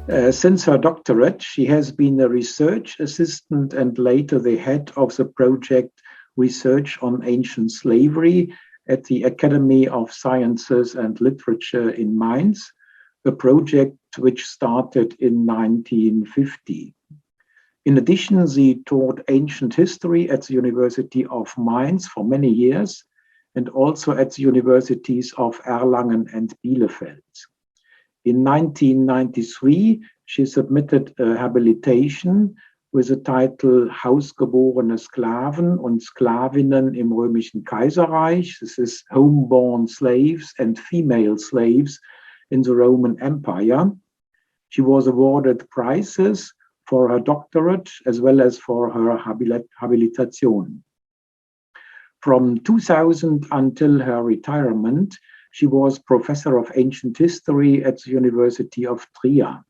Since her doctorate, she has been a research assistant and later the head of the project Research on Ancient Slavery at the Academy of Sciences and Literature in Mainz, a project which started in 1950. In addition, she taught ancient history at the University of Mainz for many years and also at the universities of Erlangen and Bielefeld. In 1993, she submitted a habilitation with the title Hausgeborene Sklaven und Sklavinnen im Römischen Kaiserreich. This is homeborn slaves and female slaves in the Roman Empire. She was awarded prizes for her doctorate as well as for her habilitation. From 2000 until her retirement, she was professor of ancient history at the University of Trier.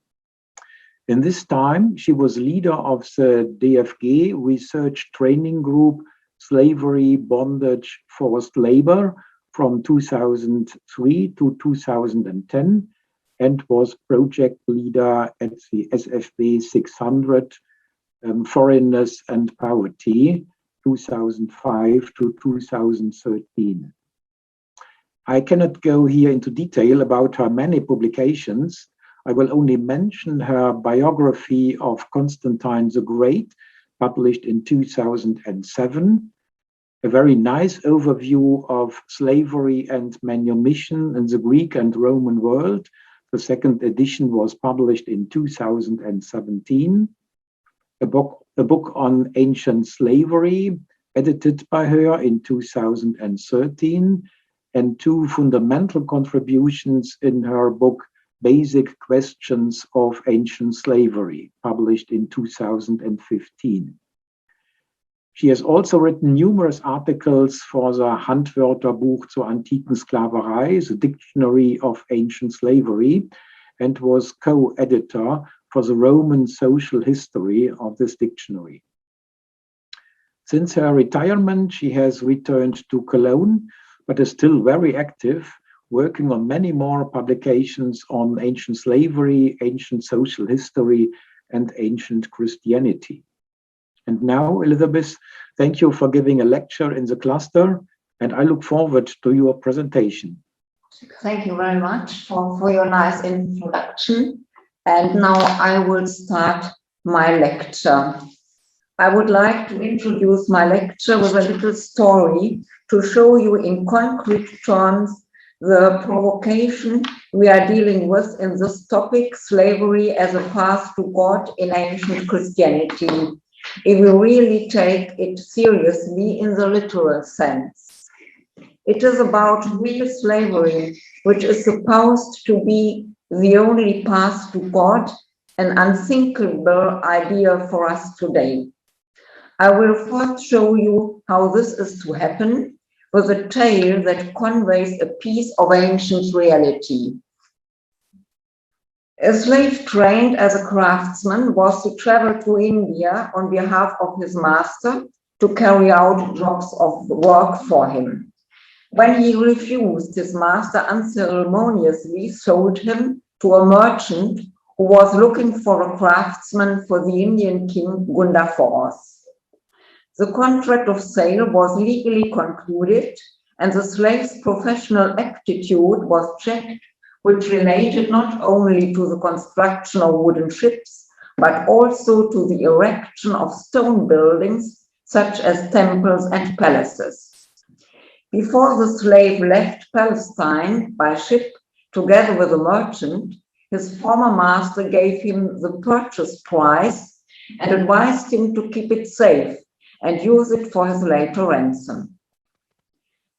In this time, she was leader of the DFG research training group, Slavery, Bondage, Forced Labor, from 2003 to 2010, and was project leader at the SFB 600, Foreignness and Poverty, 2005 to 2013. I cannot go here into detail about her many publications. I will only mention her biography of Constantine the Great, published in 2007, a very nice overview of slavery and manumission in the Greek and Roman world. The second edition was published in 2017. A book on ancient slavery, edited by her in 2013, and two fundamental contributions in her book, Basic Questions of Ancient Slavery, published in 2015. She has also written numerous articles for the Handwörterbuch zur Antiken Sklaverei, the Dictionary of Ancient Slavery, and was co-editor for the Roman social history of this dictionary. Since her retirement, she has returned to Cologne, but is still very active, working on many more publications on ancient slavery, ancient social history, and ancient Christianity. And now, Elisabeth, thank you for giving a lecture in the cluster, and I look forward to your presentation. Thank you very much for your nice introduction. And now I will start my lecture. I would like to introduce my lecture with a little story to show you in concrete terms the provocation we are dealing with in this topic, slavery as a path to God in ancient Christianity, if we really take it seriously in the literal sense. It is about real slavery, which is supposed to be the only path to God, an unthinkable idea for us today. I will first show you how this is to happen with a tale that conveys a piece of ancient reality. A slave trained as a craftsman was to travel to India on behalf of his master to carry out jobs of work for him. When he refused, his master unceremoniously sold him to a merchant who was looking for a craftsman for the Indian king Gundaphaus. The contract of sale was legally concluded, and the slave's professional aptitude was checked, which related not only to the construction of wooden ships, but also to the erection of stone buildings, such as temples and palaces. Before the slave left Palestine by ship together with a merchant, his former master gave him the purchase price and advised him to keep it safe and use it for his later ransom.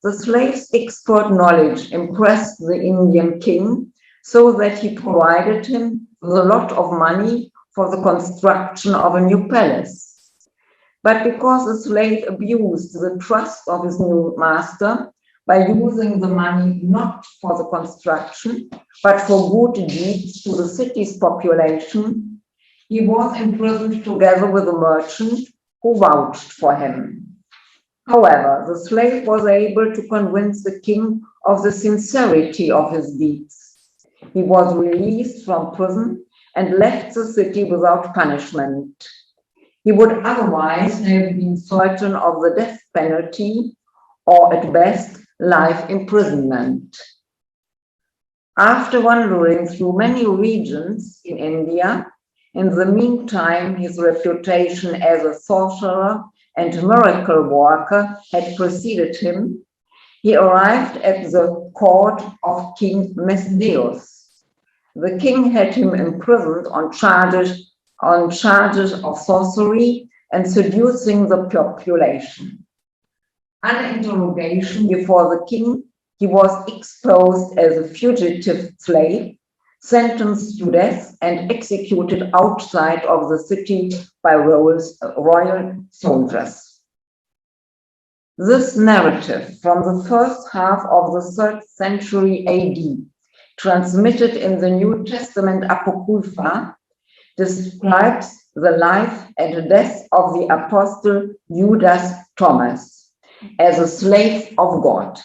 The slave's expert knowledge impressed the Indian king so that he provided him with a lot of money for the construction of a new palace. But because the slave abused the trust of his new master by using the money not for the construction, but for good deeds to the city's population, he was imprisoned together with a merchant who vouched for him. However, the slave was able to convince the king of the sincerity of his deeds. He was released from prison and left the city without punishment. He would otherwise have been certain of the death penalty, or at best, life imprisonment. After wandering through many regions in India, in the meantime, his reputation as a sorcerer and miracle worker had preceded him. He arrived at the court of King Mesdeus. The king had him imprisoned on charges of sorcery and seducing the population. On interrogation before the king, he was exposed as a fugitive slave, sentenced to death, and executed outside of the city by royal soldiers. This narrative from the first half of the 3rd century AD, transmitted in the New Testament Apocrypha, describes the life and death of the apostle Judas Thomas as a slave of God.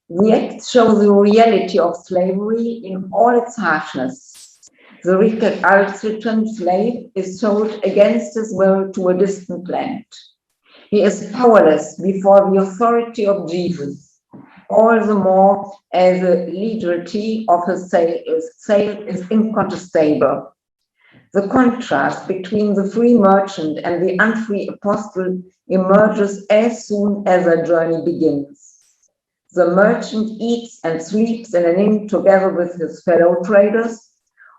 The acts show the reality of slavery in all its harshness. The recalcitrant slave is sold against his will to a distant land. He is powerless before the authority of Jesus, all the more as the legality of his sale is incontestable. The contrast between the free merchant and the unfree apostle emerges as soon as their journey begins. The merchant eats and sleeps in an inn together with his fellow traders,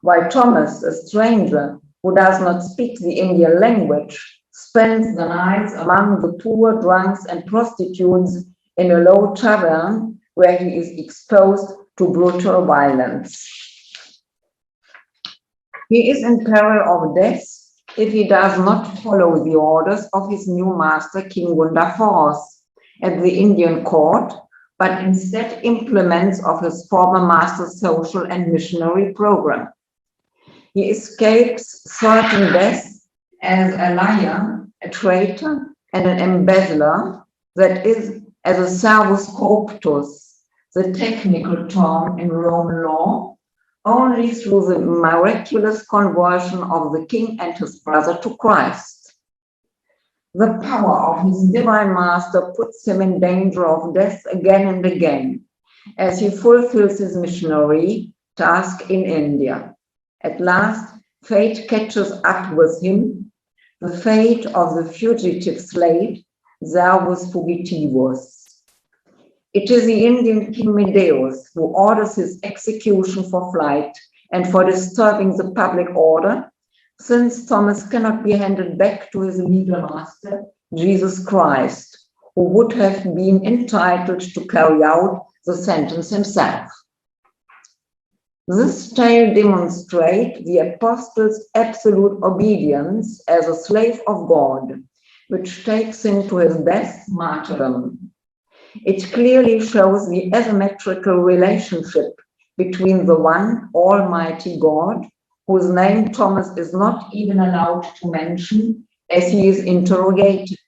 while Thomas, a stranger who does not speak the Indian language, spends the nights among the poor, drunks, and prostitutes in a low tavern where he is exposed to brutal violence. He is in peril of death if he does not follow the orders of his new master, King Gunda IV, at the Indian court, but instead implements of his former master's social and missionary program. He escapes certain death as a liar, a traitor, and an embezzler, that is, as a servus corruptus, the technical term in Roman law, only through the miraculous conversion of the king and his brother to Christ. The power of his divine master puts him in danger of death again and again as he fulfills his missionary task in India. At last, fate catches up with him, the fate of the fugitive slave, Servus Fugitivus. It is the Indian King Mesdeus who orders his execution for flight and for disturbing the public order, since Thomas cannot be handed back to his legal master, Jesus Christ, who would have been entitled to carry out the sentence himself. This tale demonstrates the apostle's absolute obedience as a slave of God, which takes him to his death martyrdom. It clearly shows the asymmetrical relationship between the one Almighty God, whose name Thomas is not even allowed to mention as he is interrogated,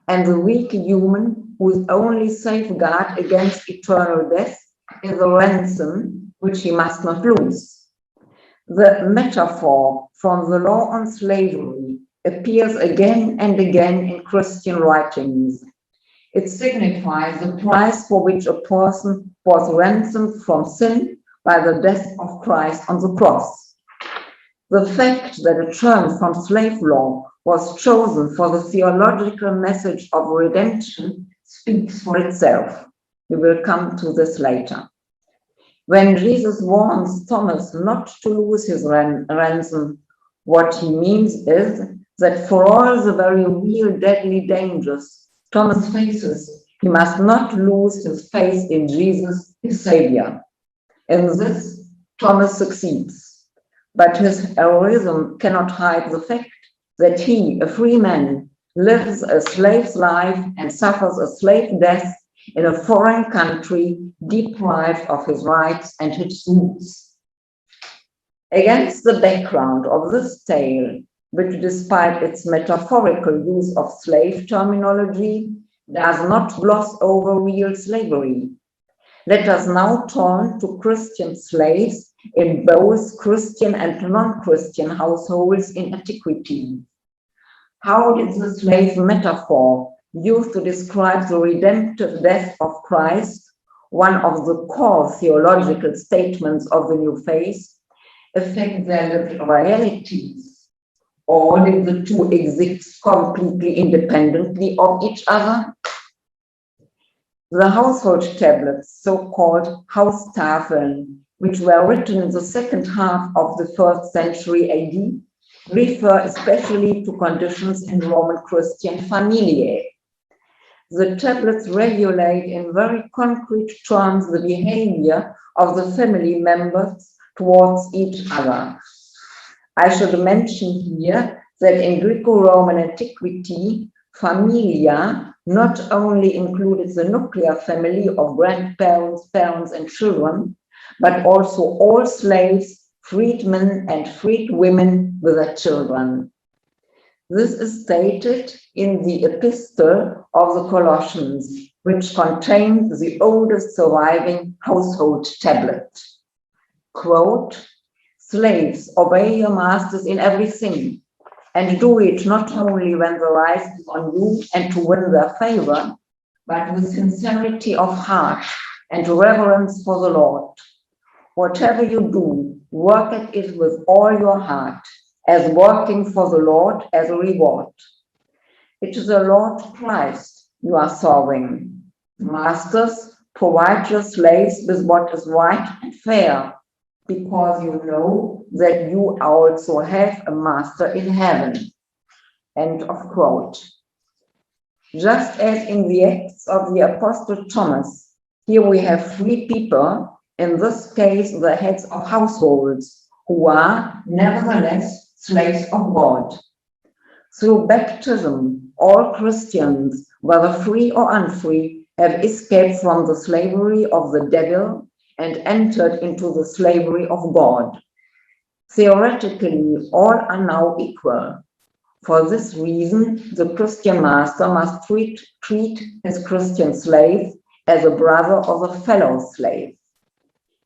and the weak human whose only safeguard against eternal death is a ransom which he must not lose. The metaphor from the law on slavery appears again and again in Christian writings. It signifies the price for which a person was ransomed from sin by the death of Christ on the cross. The fact that a term from slave law was chosen for the theological message of redemption speaks for itself. We will come to this later. When Jesus warns Thomas not to lose his ransom, what he means is that for all the very real deadly dangers Thomas faces, he must not lose his faith in Jesus, his Savior. In this, Thomas succeeds, but his heroism cannot hide the fact that he, a free man, lives a slave's life and suffers a slave death in a foreign country, deprived of his rights and his roots. Against the background of this tale, which despite its metaphorical use of slave terminology, does not gloss over real slavery, let us now turn to Christian slaves in both Christian and non-Christian households in antiquity. How did the slave metaphor used to describe the redemptive death of Christ, one of the core theological statements of the new faith, affect their lived realities? Or did the two exist completely independently of each other? The household tablets, so-called Haustafeln, which were written in the second half of the 1st century AD, refer especially to conditions in Roman Christian familiae. The tablets regulate in very concrete terms the behavior of the family members towards each other. I should mention here that in Greco-Roman antiquity, familia not only included the nuclear family of grandparents, parents, and children, but also all slaves, freedmen, and freed women with their children. This is stated in the Epistle of the Colossians, which contains the oldest surviving household tablet. Quote, "Slaves, obey your masters in everything, and do it not only when the right is on you and to win their favor, but with sincerity of heart and reverence for the Lord. Whatever you do, work at it with all your heart, as working for the Lord as a reward. It is the Lord Christ you are serving. Masters, provide your slaves with what is right and fair, because you know that you also have a master in heaven." End of quote. Just as in the Acts of the Apostle Thomas, here we have three people, in this case the heads of households, who are nevertheless slaves of God. Through baptism, all Christians, whether free or unfree, have escaped from the slavery of the devil and entered into the slavery of God. Theoretically, all are now equal. For this reason, the Christian master must treat his Christian slave as a brother or a fellow slave.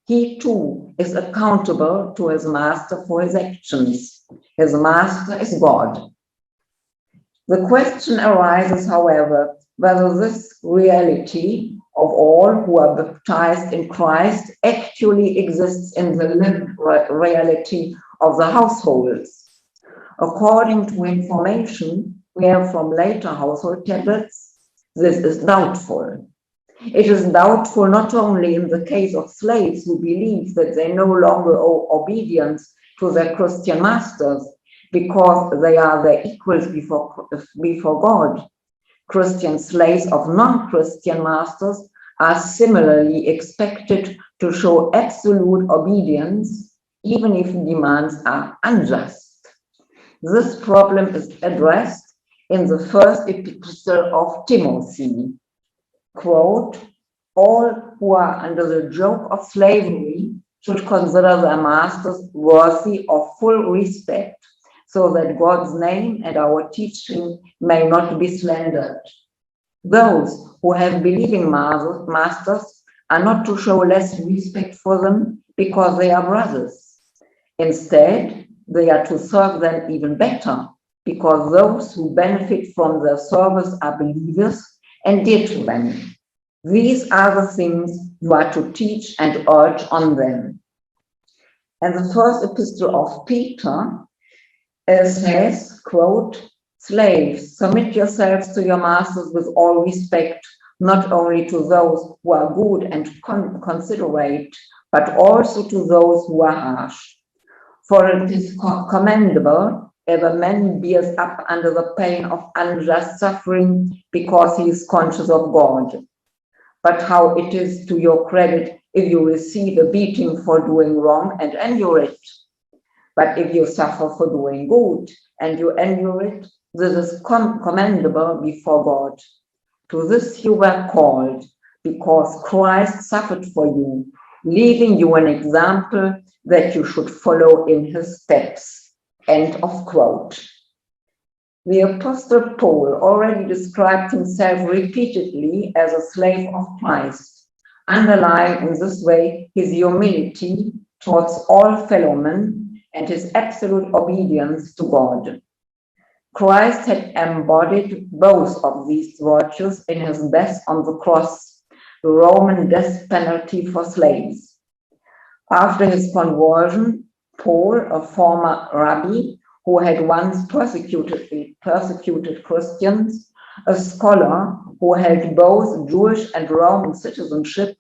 He too is accountable to his master for his actions. His master is God. The question arises, however, whether this reality of all who are baptized in Christ actually exists in the lived reality of the households. According to information we have from later household tablets, this is doubtful. It is doubtful not only in the case of slaves who believe that they no longer owe obedience to their Christian masters because they are their equals before God. Christian slaves of non-Christian masters are similarly expected to show absolute obedience, even if demands are unjust. This problem is addressed in the first epistle of Timothy. Quote, "All who are under the yoke of slavery should consider their masters worthy of full respect, so that God's name and our teaching may not be slandered. Those who have believing masters are not to show less respect for them because they are brothers. Instead, they are to serve them even better, because those who benefit from their service are believers and dear to them. These are the things you are to teach and urge on them." And the first epistle of Peter says, quote, "Slaves, submit yourselves to your masters with all respect, not only to those who are good and considerate, but also to those who are harsh. For it is commendable if a man bears up under the pain of unjust suffering because he is conscious of God. But how it is to your credit if you receive a beating for doing wrong and endure it. But if you suffer for doing good and you endure it, this is commendable before God. To this you were called, because Christ suffered for you, leaving you an example that you should follow in his steps." End of quote. The Apostle Paul already described himself repeatedly as a slave of Christ, underlying in this way his humility towards all fellow men, and his absolute obedience to God. Christ had embodied both of these virtues in his death on the cross, the Roman death penalty for slaves. After his conversion, Paul, a former rabbi who had once persecuted Christians, a scholar who held both Jewish and Roman citizenship,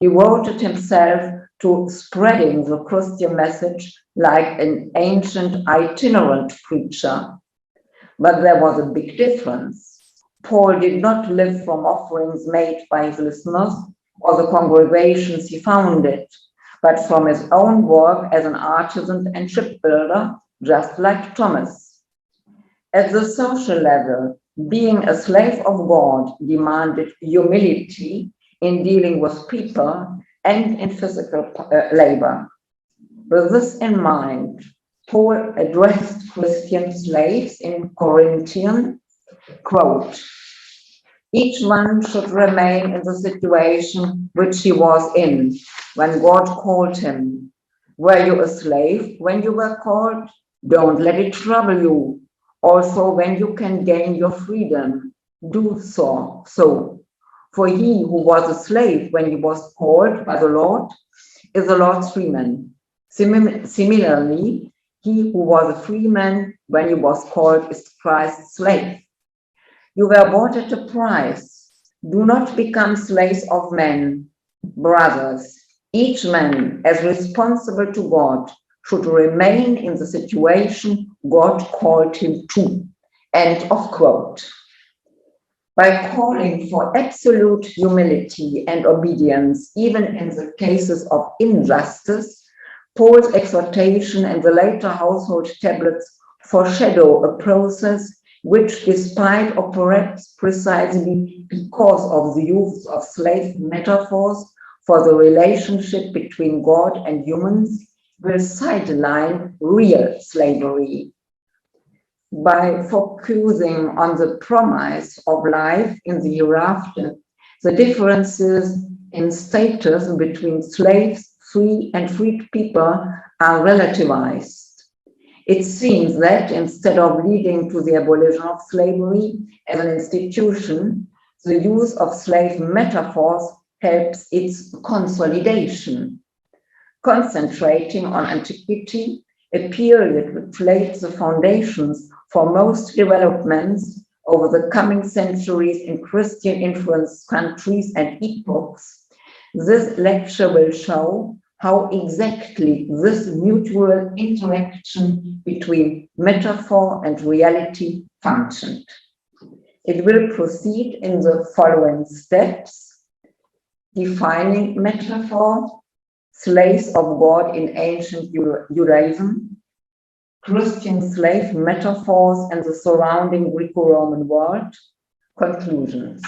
devoted himself to spreading the Christian message like an ancient itinerant preacher. But there was a big difference. Paul did not live from offerings made by his listeners or the congregations he founded, but from his own work as an artisan and shipbuilder, just like Thomas. At the social level, being a slave of God demanded humility in dealing with people and in physical labor. With this in mind, Paul addressed Christian slaves in Corinthians, quote, "Each one should remain in the situation which he was in when God called him. Were you a slave when you were called? Don't let it trouble you. Also, when you can gain your freedom, do so. For he who was a slave when he was called by the Lord is the Lord's freeman. Similarly, he who was a free man when he was called is Christ's slave. You were bought at a price. Do not become slaves of men. Brothers, each man, as responsible to God, should remain in the situation God called him to." End of quote. By calling for absolute humility and obedience, even in the cases of injustice, Paul's exhortation and the later household tablets foreshadow a process which, despite or perhaps precisely because of the use of slave metaphors for the relationship between God and humans, will sideline real slavery. By focusing on the promise of life in the hereafter, the differences in status between slaves, free and freed people are relativized. It seems that instead of leading to the abolition of slavery as an institution, the use of slave metaphors helps its consolidation. Concentrating on antiquity, a period which laid the foundations for most developments over the coming centuries in Christian-influenced countries and epochs, this lecture will show how exactly this mutual interaction between metaphor and reality functioned. It will proceed in the following steps: defining metaphor, slaves of God in ancient Judaism, Christian slave metaphors and the surrounding Greco-Roman world, conclusions.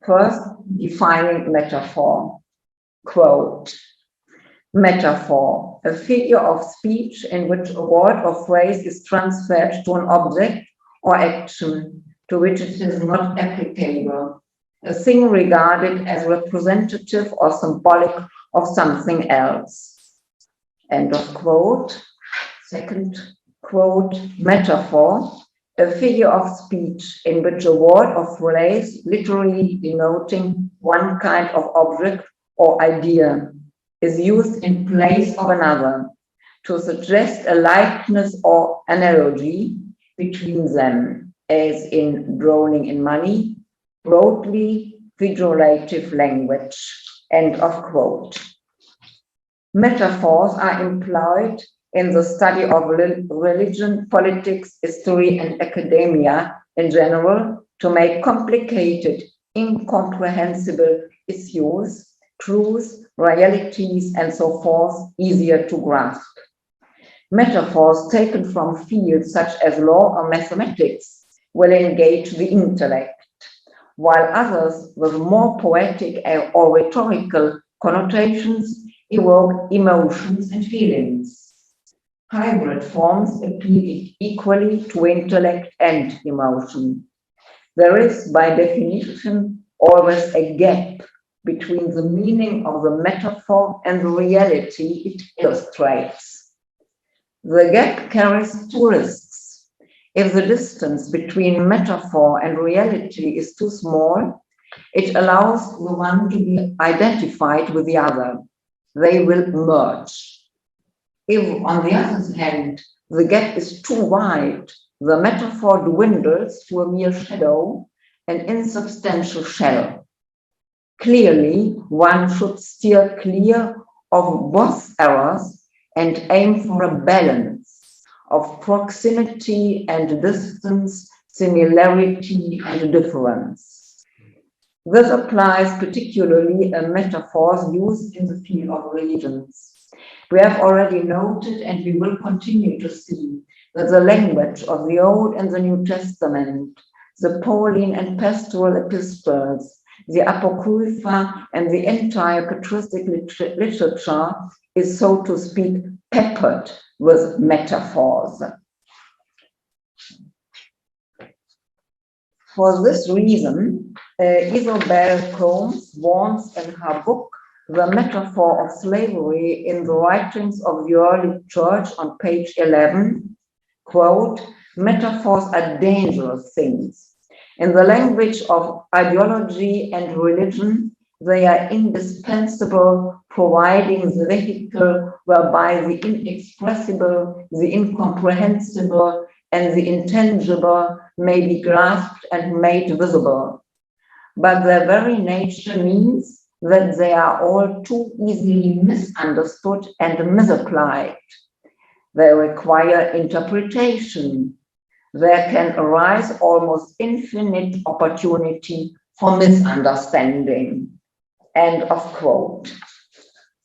First, defining metaphor. Quote, "Metaphor, a figure of speech in which a word or phrase is transferred to an object or action to which it is not applicable, a thing regarded as representative or symbolic of something else." End of quote. Second quote, "Metaphor, a figure of speech in which a word or phrase literally denoting one kind of object or idea is used in place of another to suggest a likeness or analogy between them, as in drowning in money, broadly figurative language." End of quote. Metaphors are employed in the study of religion, politics, history, and academia in general to make complicated, incomprehensible issues, truths, realities, and so forth easier to grasp. Metaphors taken from fields such as law or mathematics will engage the intellect, while others with more poetic or rhetorical connotations evoke emotions and feelings. Hybrid forms appeal equally to intellect and emotion. There is, by definition, always a gap between the meaning of the metaphor and the reality it illustrates. The gap carries two risks. If the distance between metaphor and reality is too small, it allows the one to be identified with the other. They will merge. If, on the other hand, the gap is too wide, the metaphor dwindles to a mere shadow, an insubstantial shell. Clearly, one should steer clear of both errors and aim for a balance of proximity and distance, similarity and difference. This applies particularly to metaphors used in the field of religions. We have already noted, and we will continue to see, that the language of the Old and the New Testament, the Pauline and pastoral epistles, the Apocrypha, and the entire patristic literature is, so to speak, peppered with metaphors. For this reason, Isabel Combs warns in her book The Metaphor of Slavery in the Writings of the Early Church on page 11, quote, "Metaphors are dangerous things. In the language of ideology and religion, they are indispensable, providing the vehicle whereby the inexpressible, the incomprehensible, and the intangible may be grasped and made visible. But their very nature means that they are all too easily misunderstood and misapplied. They require interpretation. There can arise almost infinite opportunity for misunderstanding." End of quote.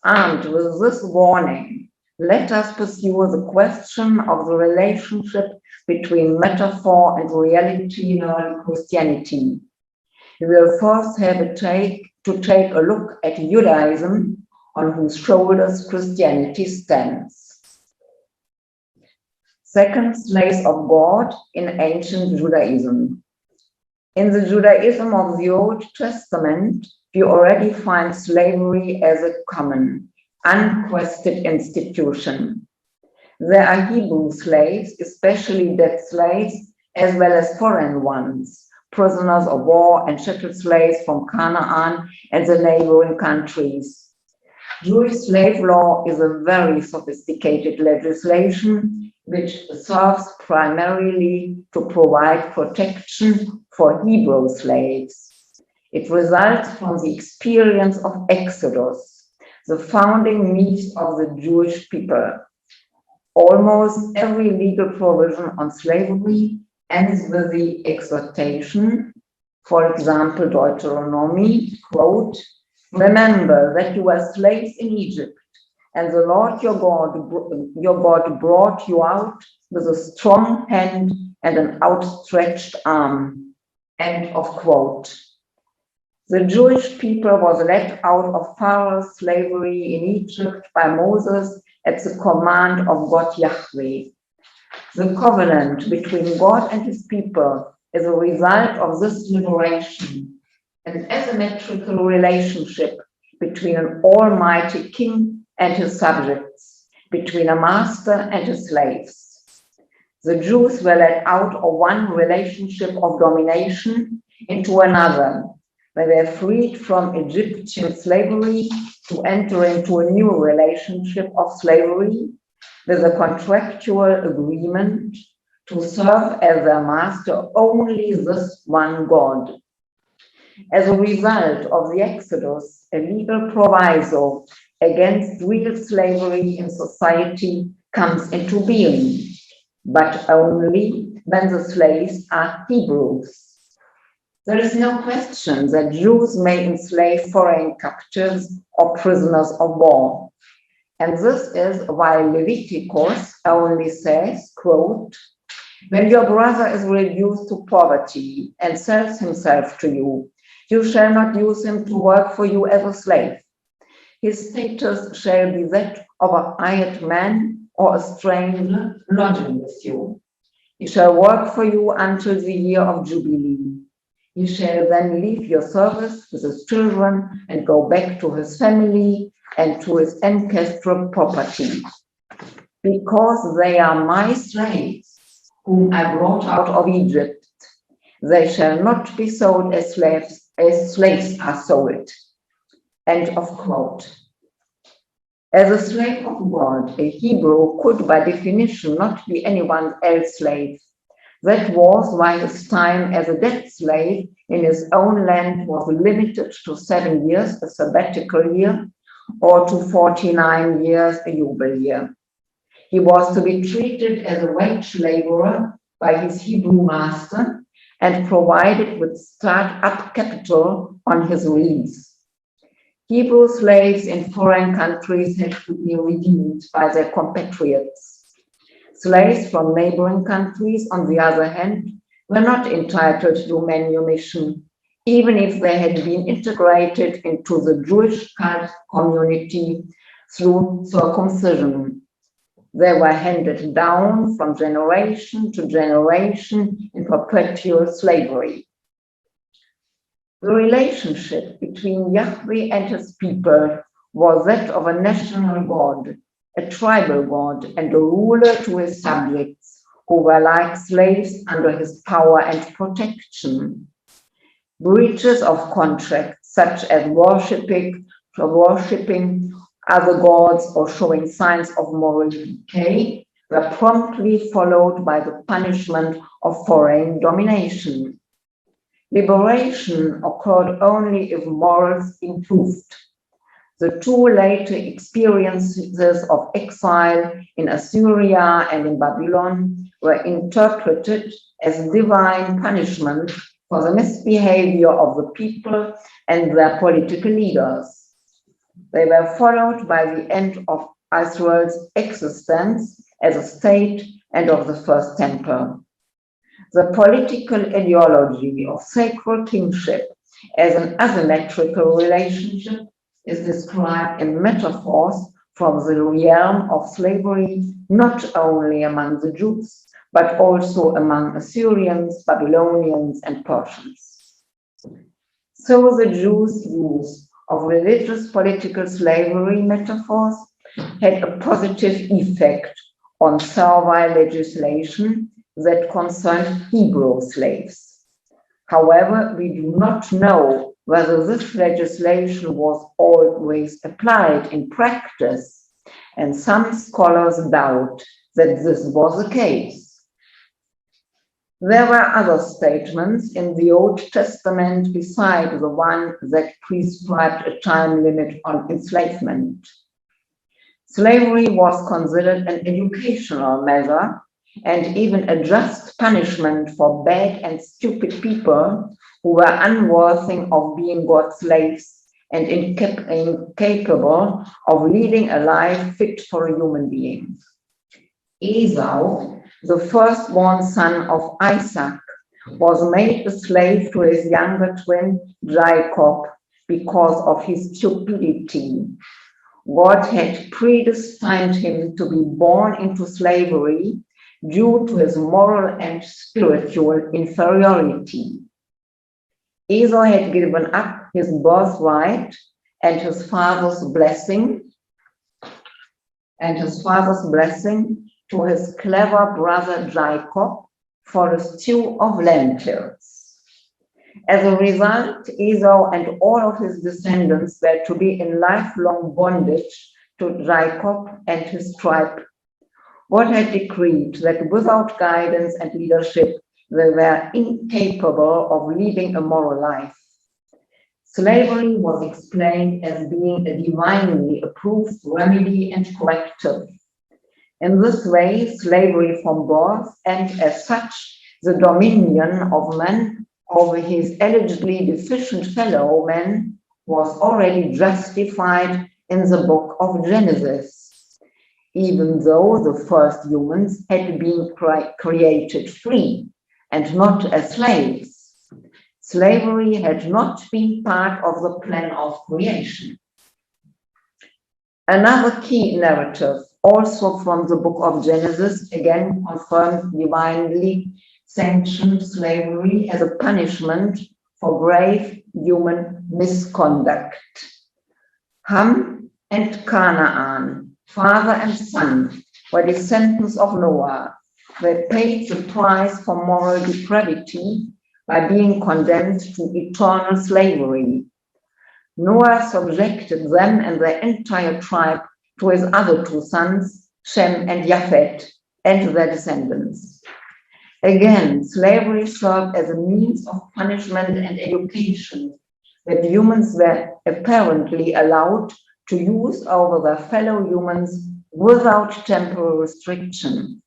Armed with this warning, let us pursue the question of the relationship between metaphor and reality in early Christianity. We will first have to take a look at Judaism, on whose shoulders Christianity stands. Second, slaves of God in ancient Judaism. In the Judaism of the Old Testament, we already find slavery as a common, unquestioned institution. There are Hebrew slaves, especially dead slaves, as well as foreign ones, prisoners of war and chattel slaves from Canaan and the neighboring countries. Jewish slave law is a very sophisticated legislation which serves primarily to provide protection for Hebrew slaves. It results from the experience of Exodus, the founding myth of the Jewish people. Almost every legal provision on slavery ends with the exhortation, for example, Deuteronomy, quote, "Remember that you were slaves in Egypt, and the Lord your God brought you out with a strong hand and an outstretched arm." End of quote. The Jewish people was led out of Pharaoh's slavery in Egypt by Moses at the command of God Yahweh. The covenant between God and his people is a result of this liberation, an asymmetrical relationship between an almighty king and his subjects, between a master and his slaves. The Jews were led out of one relationship of domination into another. They were freed from Egyptian slavery to enter into a new relationship of slavery with a contractual agreement to serve as their master only this one God. As a result of the Exodus, a legal proviso against real slavery in society comes into being, but only when the slaves are Hebrews. There is no question that Jews may enslave foreign captives or prisoners of war. And this is why Leviticus only says, quote, "When your brother is reduced to poverty and sells himself to you, you shall not use him to work for you as a slave. His status shall be that of a hired man or a stranger lodging with you. He shall work for you until the year of Jubilee. He shall then leave your service with his children and go back to his family and to his ancestral property. Because they are my slaves, whom I brought out of Egypt, they shall not be sold as slaves are sold. End of quote. As a slave of God, a Hebrew could by definition not be anyone else's slave. That was why his time as a debt slave in his own land was limited to 7 years, a sabbatical year, or to 49 years, a jubilee year. He was to be treated as a wage laborer by his Hebrew master and provided with start-up capital on his release. Hebrew slaves in foreign countries had to be redeemed by their compatriots. Slaves from neighboring countries, on the other hand, were not entitled to manumission, even if they had been integrated into the Jewish cult community through circumcision. They were handed down from generation to generation in perpetual slavery. The relationship between Yahweh and his people was that of a national god, a tribal god, and a ruler to his subjects, who were like slaves under his power and protection. Breaches of contracts, such as worshipping other gods or showing signs of moral decay, were promptly followed by the punishment of foreign domination. Liberation occurred only if morals improved. The two later experiences of exile in Assyria and in Babylon were interpreted as divine punishment for the misbehavior of the people and their political leaders. They were followed by the end of Israel's existence as a state and of the first temple. The political ideology of sacred kingship as an asymmetrical relationship is described in metaphors from the realm of slavery, not only among the Jews, but also among Assyrians, Babylonians, and Persians. So the Jews' use of religious political slavery metaphors had a positive effect on servile legislation that concerned Hebrew slaves. However, we do not know whether this legislation was always applied in practice, and some scholars doubt that this was the case. There were other statements in the Old Testament beside the one that prescribed a time limit on enslavement. Slavery was considered an educational measure and even a just punishment for bad and stupid people who were unworthy of being God's slaves and incapable of leading a life fit for a human being. Esau, the firstborn son of Isaac, was made a slave to his younger twin Jacob because of his stupidity. God had predestined him to be born into slavery due to his moral and spiritual inferiority. Esau had given up his birthright and his father's blessing to his clever brother Jacob for a stew of lentils. As a result, Esau and all of his descendants were to be in lifelong bondage to Jacob and his tribe. God had decreed that without guidance and leadership, they were incapable of leading a moral life. Slavery was explained as being a divinely approved remedy and corrective. In this way, slavery from birth, and as such, the dominion of man over his allegedly deficient fellow man, was already justified in the book of Genesis, even though the first humans had been created free and not as slaves. Slavery had not been part of the plan of creation. Another key narrative, also from the book of Genesis, again confirmed divinely sanctioned slavery as a punishment for grave human misconduct. Ham and Canaan, father and son, were descendants of Noah. They paid the price for moral depravity by being condemned to eternal slavery. Noah subjected them and their entire tribe to his other two sons, Shem and Japheth, and their descendants. Again, slavery served as a means of punishment and education that humans were apparently allowed to use over their fellow humans without temporal restriction.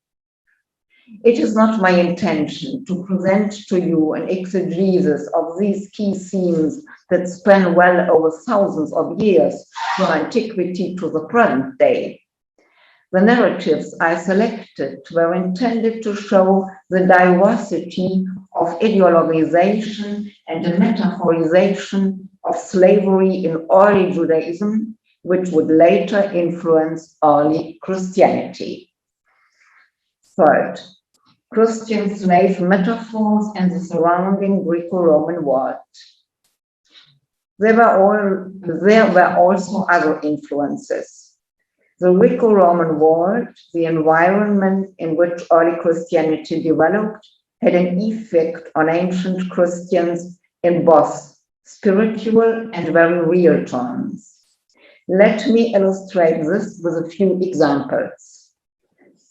It is not my intention to present to you an exegesis of these key themes that span well over thousands of years from antiquity to the present day. The narratives I selected were intended to show the diversity of ideologization and the metaphorization of slavery in early Judaism, which would later influence early Christianity. Third, Christian slave metaphors and the surrounding Greco-Roman world. There were also other influences. The Greco-Roman world, the environment in which early Christianity developed, had an effect on ancient Christians in both spiritual and very real terms. Let me illustrate this with a few examples.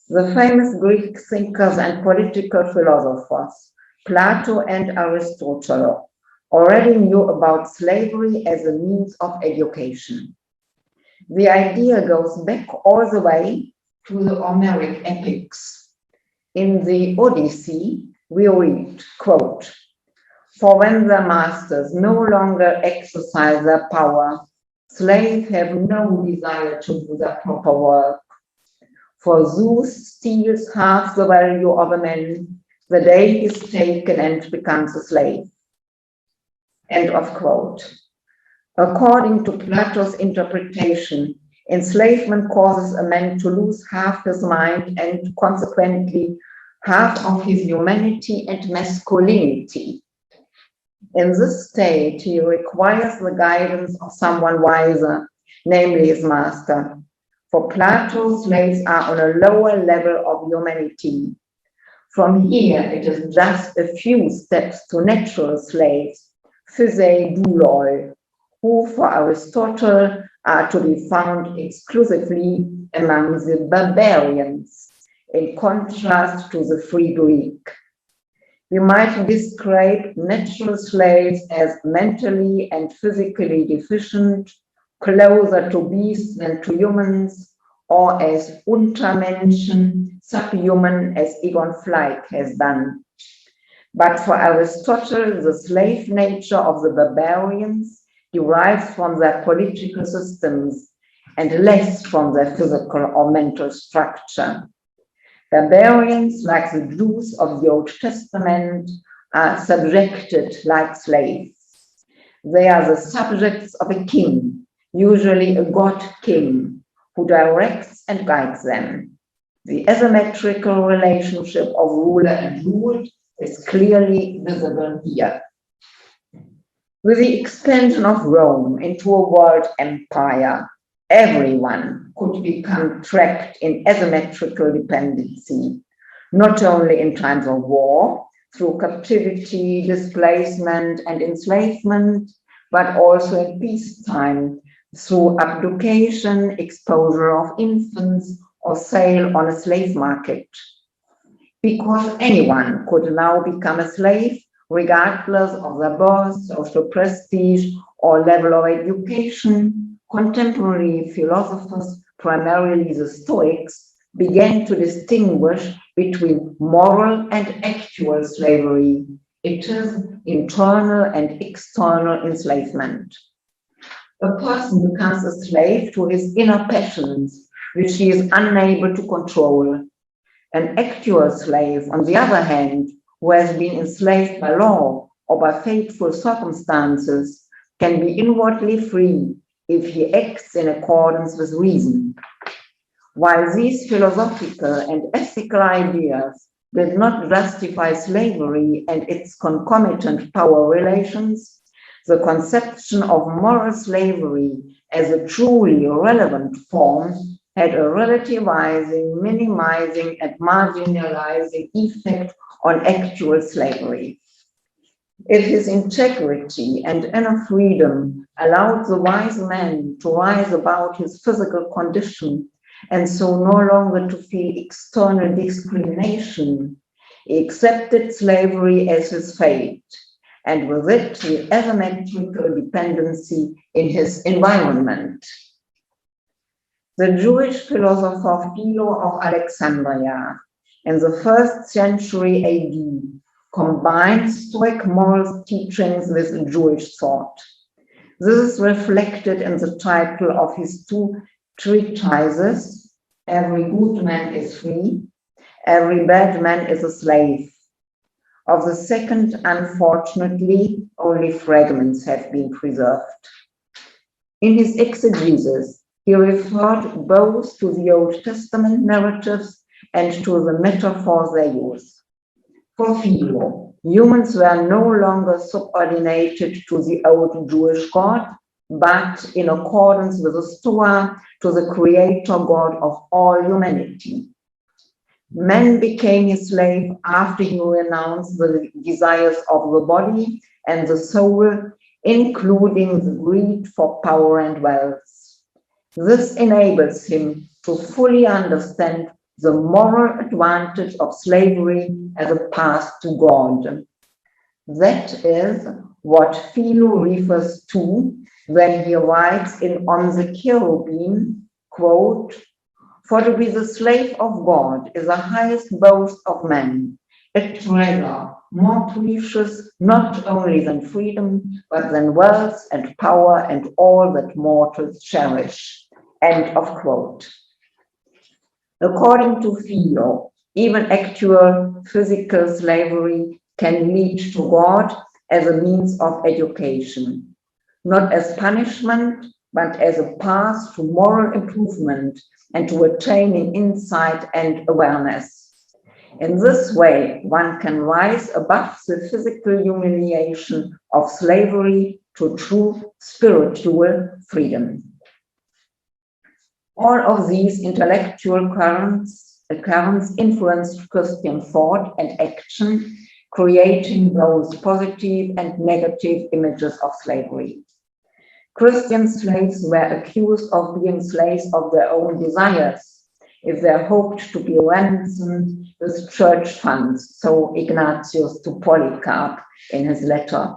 The famous Greek thinkers and political philosophers, Plato and Aristotle, already knew about slavery as a means of education. The idea goes back all the way to the Homeric epics. In the Odyssey, we read, quote, "For when their masters no longer exercise their power, slaves have no desire to do their proper work. For Zeus steals half the value of a man the day he is taken and becomes a slave." End of quote. According to Plato's interpretation, enslavement causes a man to lose half his mind and consequently half of his humanity and masculinity. In this state, he requires the guidance of someone wiser, namely his master. For Plato, slaves are on a lower level of humanity. From here, it is just a few steps to natural slaves, physei douloi, who for Aristotle are to be found exclusively among the barbarians, in contrast to the free Greek. We might describe natural slaves as mentally and physically deficient, closer to beasts than to humans, or as Untermenschen, subhuman, as Egon Fleig has done. But for Aristotle, the slave nature of the barbarians derives from their political systems and less from their physical or mental structure. Barbarians, like the Jews of the Old Testament, are subjected like slaves. They are the subjects of a king, usually a god king, who directs and guides them. The asymmetrical relationship of ruler and ruled is clearly visible here. With the expansion of Rome into a world empire, everyone could become trapped in asymmetrical dependency, not only in times of war, through captivity, displacement, and enslavement, but also in peacetime, through abducation, exposure of infants, or sale on a slave market. Because anyone could now become a slave, regardless of their birth, social prestige, or level of education, contemporary philosophers, primarily the Stoics, began to distinguish between moral and actual slavery. It is internal and external enslavement. A person becomes a slave to his inner passions, which he is unable to control. An actual slave, on the other hand, who has been enslaved by law or by fateful circumstances, can be inwardly free if he acts in accordance with reason. While these philosophical and ethical ideas did not justify slavery and its concomitant power relations, the conception of moral slavery as a truly relevant form had a relativizing, minimizing, and marginalizing effect on actual slavery. If his integrity and inner freedom allowed the wise man to rise above his physical condition and so no longer to feel external discrimination, he accepted slavery as his fate, and with it the asymmetrical dependency in his environment. The Jewish philosopher Philo of Alexandria in the 1st century AD combined Stoic moral teachings with Jewish thought. This is reflected in the title of his 2 treatises, Every Good Man is Free, Every Bad Man is a Slave. Of the second, unfortunately, only fragments have been preserved. In his exegesis, he referred both to the Old Testament narratives and to the metaphors they use. For Philo, humans were no longer subordinated to the old Jewish God, but in accordance with the Stoa, to the creator God of all humanity. Man became his slave after he renounced the desires of the body and the soul, including the greed for power and wealth. This enables him to fully understand the moral advantage of slavery as a path to God. That is what Philo refers to when he writes On the Cherubim, quote, "For to be the slave of God is the highest boast of man, a treasure more precious not only than freedom, but than wealth and power and all that mortals cherish." End of quote. According to Philo, even actual physical slavery can lead to God as a means of education, not as punishment, but as a path to moral improvement and to attaining insight and awareness. In this way, one can rise above the physical humiliation of slavery to true spiritual freedom. All of these intellectual currents influenced Christian thought and action, creating both positive and negative images of slavery. Christian slaves were accused of being slaves of their own desires if they hoped to be ransomed with church funds, so Ignatius to Polycarp in his letter.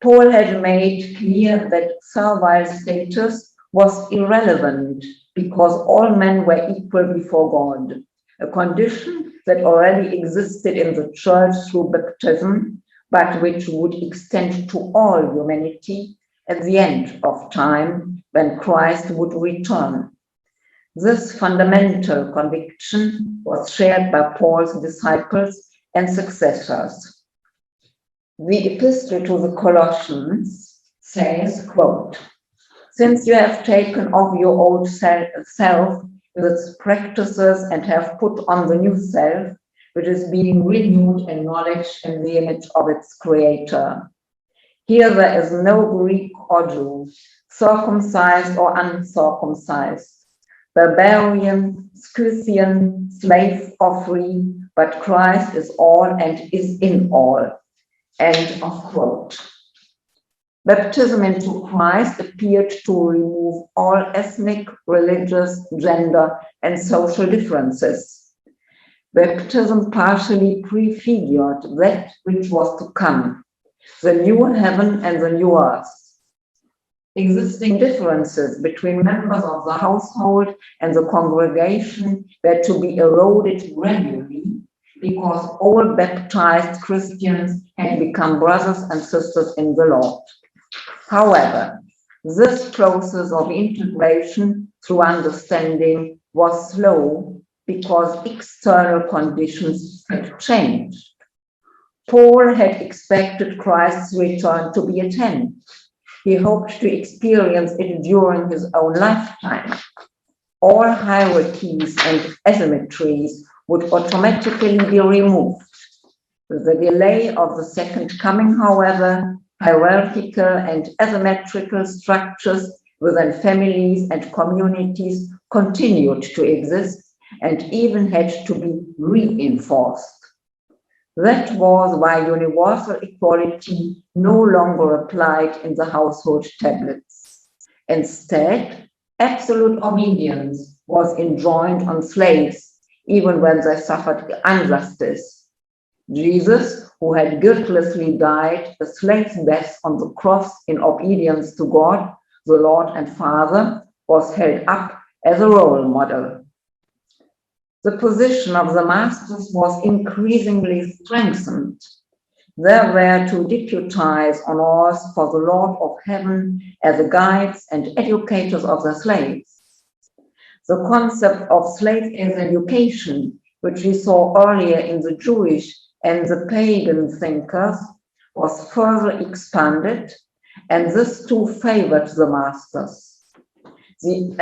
Paul had made clear that servile status was irrelevant because all men were equal before God, a condition that already existed in the church through baptism, but which would extend to all humanity at the end of time when Christ would return. This fundamental conviction was shared by Paul's disciples and successors. The Epistle to the Colossians says, quote, "Since you have taken off your old self with its practices and have put on the new self, which is being renewed in knowledge in the image of its creator. Here there is no Greek or Jew, circumcised or uncircumcised, barbarian, Scythian, slave or free, but Christ is all and is in all." End of quote. Baptism into Christ appeared to remove all ethnic, religious, gender, and social differences. Baptism partially prefigured that which was to come, the new heaven and the new earth. Existing differences between members of the household and the congregation were to be eroded gradually because all baptized Christians had become brothers and sisters in the Lord. However, this process of integration through understanding was slow because external conditions had changed. Paul had expected Christ's return to be at hand. He hoped to experience it during his own lifetime. All hierarchies and asymmetries would automatically be removed. With the delay of the second coming, however, hierarchical and asymmetrical structures within families and communities continued to exist and even had to be reinforced. That was why universal equality no longer applied in the household tablets. Instead, absolute obedience was enjoined on slaves, even when they suffered injustice. Jesus, who had guiltlessly died a slave's death on the cross in obedience to God, the Lord and Father, was held up as a role model. The position of the masters was increasingly strengthened. They were to deputize on earth for the Lord of Heaven as the guides and educators of the slaves. The concept of slave as education, which we saw earlier in the Jewish and the pagan thinkers, was further expanded, and this too favored the masters. The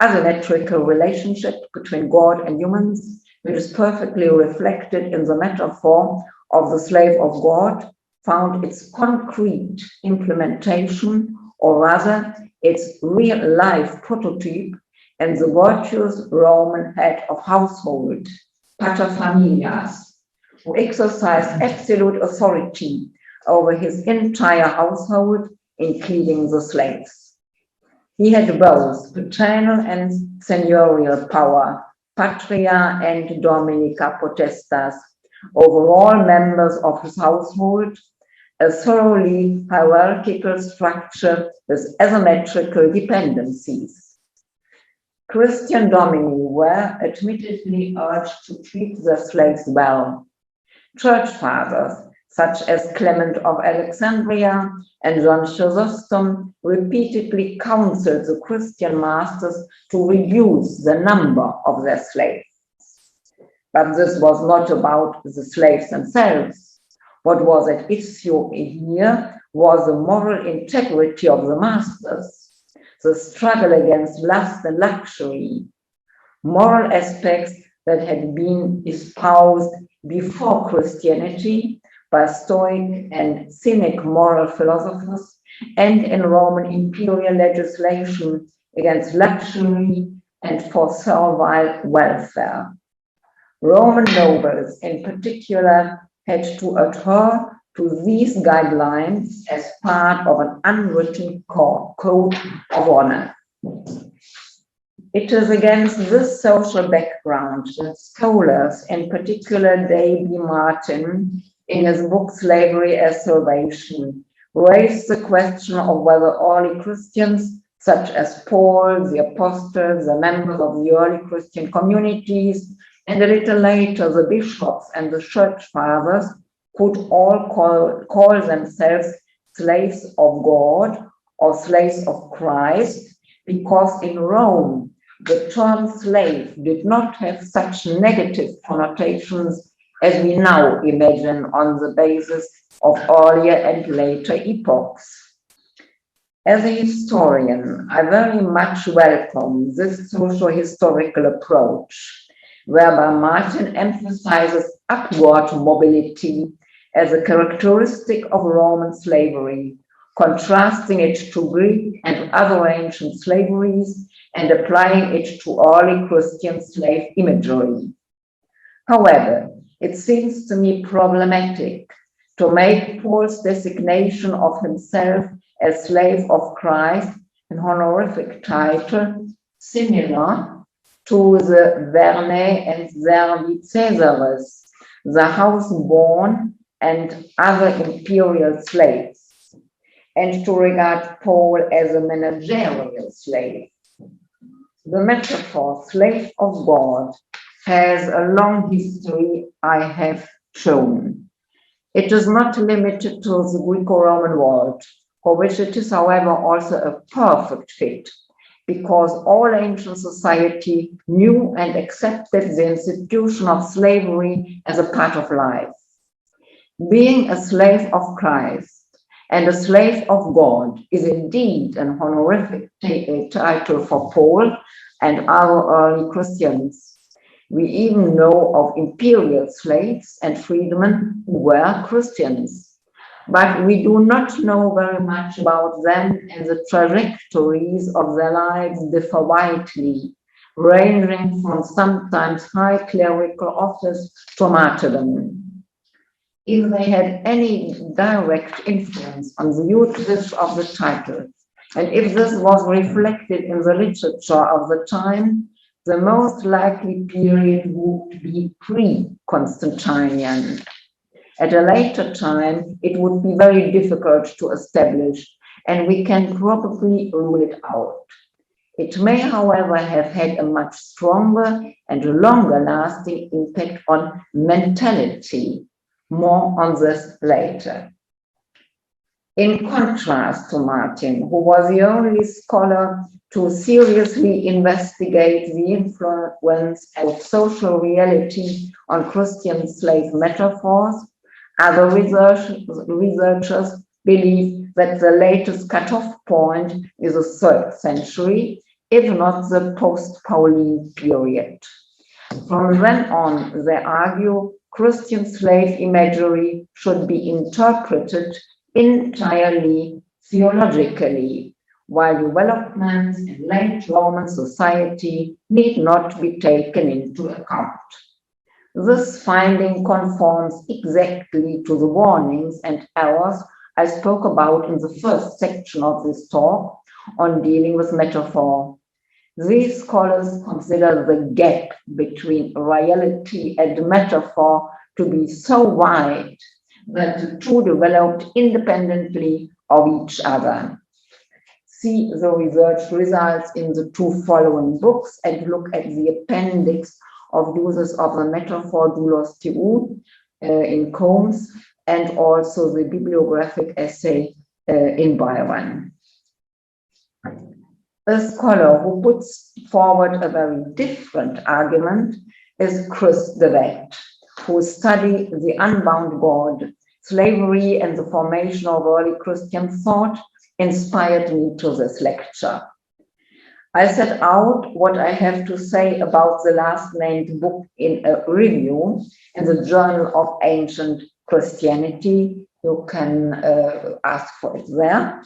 asymmetrical relationship between God and humans, which is perfectly reflected in the metaphor of the slave of God, found its concrete implementation, or rather its real-life prototype, in the virtuous Roman head of household, paterfamilias, who exercised absolute authority over his entire household, including the slaves. He had both paternal and seigneurial power, patria and dominica potestas, over all members of his household, a thoroughly hierarchical structure with asymmetrical dependencies. Christian domini were admittedly urged to treat their slaves well. Church fathers, such as Clement of Alexandria and John Chrysostom, repeatedly counseled the Christian masters to reduce the number of their slaves. But this was not about the slaves themselves. What was at issue here was the moral integrity of the masters, the struggle against lust and luxury, moral aspects that had been espoused before Christianity by Stoic and Cynic moral philosophers, and in Roman imperial legislation against luxury and for servile welfare. Roman nobles in particular had to adhere to these guidelines as part of an unwritten code of honor. It is against this social background that scholars, in particular Davy Martin, in his book Slavery as Salvation, raised the question of whether early Christians, such as Paul, the apostles, the members of the early Christian communities, and a little later the bishops and the church fathers, could all call themselves slaves of God or slaves of Christ, because in Rome, the term slave did not have such negative connotations as we now imagine on the basis of earlier and later epochs. As a historian, I very much welcome this socio-historical approach, whereby Martin emphasizes upward mobility as a characteristic of Roman slavery, contrasting it to Greek and other ancient slaveries and applying it to early Christian slave imagery. However, it seems to me problematic to make Paul's designation of himself as slave of Christ an honorific title similar to the Vernae and Servi Caesaris, the house-born and other imperial slaves, and to regard Paul as a managerial slave. The metaphor slave of God has a long history, I have shown. It is not limited to the Greco-Roman world, for which it is, however, also a perfect fit, because all ancient society knew and accepted the institution of slavery as a part of life. Being a slave of Christ and a slave of God is indeed an honorific title for Paul and other early Christians, We even know of imperial slaves and freedmen who were Christians, but we do not know very much about them, and the trajectories of their lives differ widely, ranging from sometimes high clerical office to martyrdom. If they had any direct influence on the usage of the title, and if this was reflected in the literature of the time, the most likely period would be pre-Constantinian. At a later time, it would be very difficult to establish, and we can probably rule it out. It may, however, have had a much stronger and longer-lasting impact on mentality. More on this later. In contrast to Martin, who was the only scholar to seriously investigate the influence of social reality on Christian slave metaphors, other researchers believe that the latest cutoff point is the 3rd century, if not the post-Pauline period. From then on, they argue Christian slave imagery should be interpreted entirely theologically, while developments in late Roman society need not be taken into account. This finding conforms exactly to the warnings and errors I spoke about in the first section of this talk on dealing with metaphor. These scholars consider the gap between reality and metaphor to be so wide that the two developed independently of each other. See the research results in the 2 following books and look at the appendix of uses of the metaphor doulos tiu in Combs, and also the bibliographic essay in Byron. A scholar who puts forward a very different argument is Chris de Wet, who studied the unbound God, slavery, and the formation of early Christian thought, inspired me to this lecture. I set out what I have to say about the last named book in a review in the Journal of Ancient Christianity. You can ask for it there.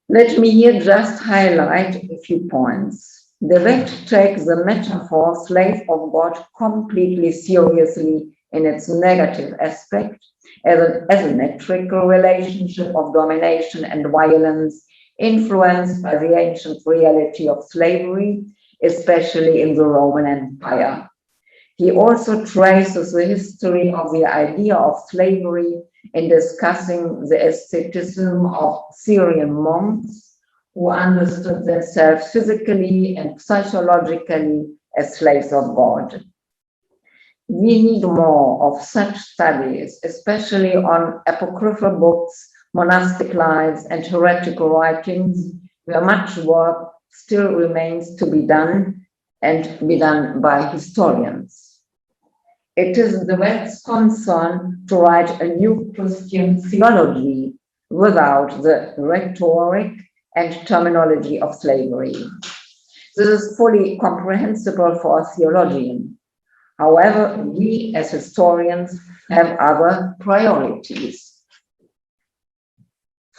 Let me here just highlight a few points. De Wet takes the metaphor slave of God completely seriously in its negative aspect as an asymmetrical relationship of domination and violence influenced by the ancient reality of slavery, especially in the Roman Empire. He also traces the history of the idea of slavery in discussing the asceticism of Syrian monks who understood themselves physically and psychologically as slaves of God. We need more of such studies, especially on apocryphal books, monastic lives, and heretical writings, where much work still remains to be done and be done by historians. It is the West's concern to write a new Christian theology without the rhetoric and terminology of slavery. This is fully comprehensible for a theologian. However, we as historians have other priorities.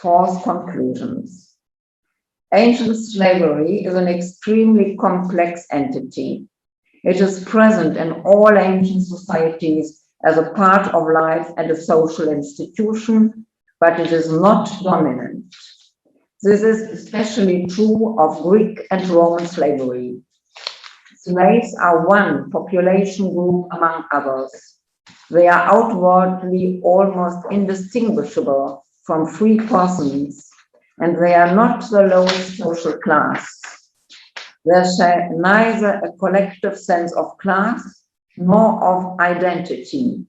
4th conclusions. Ancient slavery is an extremely complex entity. It is present in all ancient societies as a part of life and a social institution, but it is not dominant. This is especially true of Greek and Roman slavery. Slaves are one population group among others. They are outwardly almost indistinguishable from free persons, and they are not the lowest social class. They share neither a collective sense of class nor of identity.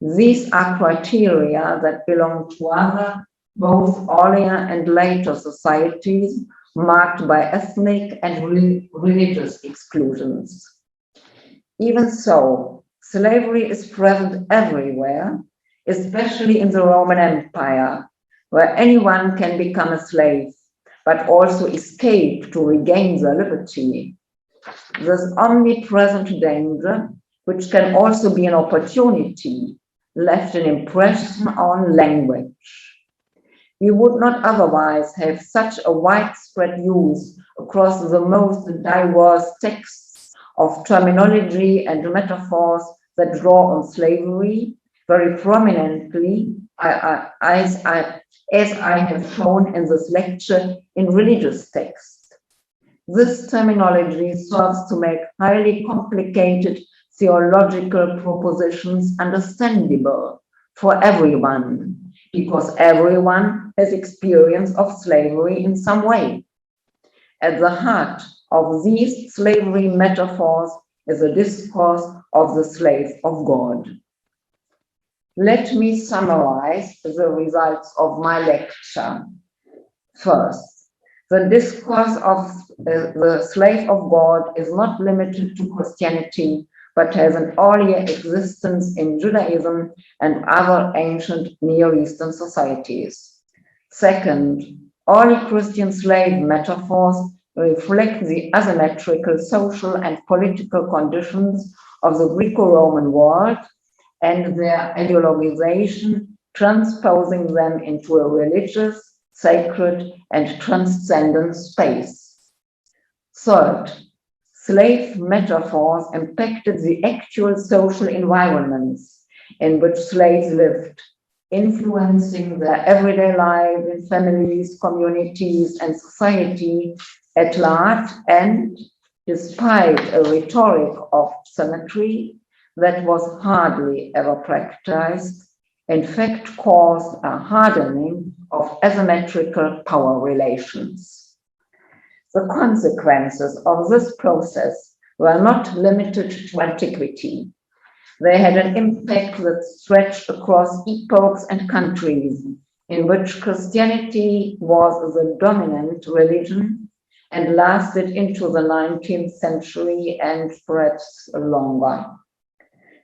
These are criteria that belong to other, both earlier and later societies marked by ethnic and religious exclusions. Even so, slavery is present everywhere, especially in the Roman Empire, where anyone can become a slave, but also escape to regain their liberty. This omnipresent danger, which can also be an opportunity, left an impression on language. We would not otherwise have such a widespread use across the most diverse texts of terminology and metaphors that draw on slavery very prominently, as I have shown in this lecture, in religious texts. This terminology serves to make highly complicated theological propositions understandable for everyone, because everyone has experience of slavery in some way. At the heart of these slavery metaphors is a discourse of the slave of God. Let me summarize the results of my lecture. First, the discourse of the slave of God is not limited to Christianity, but has an earlier existence in Judaism and other ancient Near Eastern societies. Second, early Christian slave metaphors reflect the asymmetrical social and political conditions of the Greco-Roman world and their ideologization, transposing them into a religious, sacred, and transcendent space. Third, slave metaphors impacted the actual social environments in which slaves lived, influencing their everyday life in families, communities, and society at large, and despite a rhetoric of symmetry that was hardly ever practiced, in fact caused a hardening of asymmetrical power relations. The consequences of this process were not limited to antiquity. They had an impact that stretched across epochs and countries in which Christianity was the dominant religion and lasted into the 19th century and perhaps longer.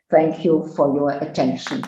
Thank you for your attention.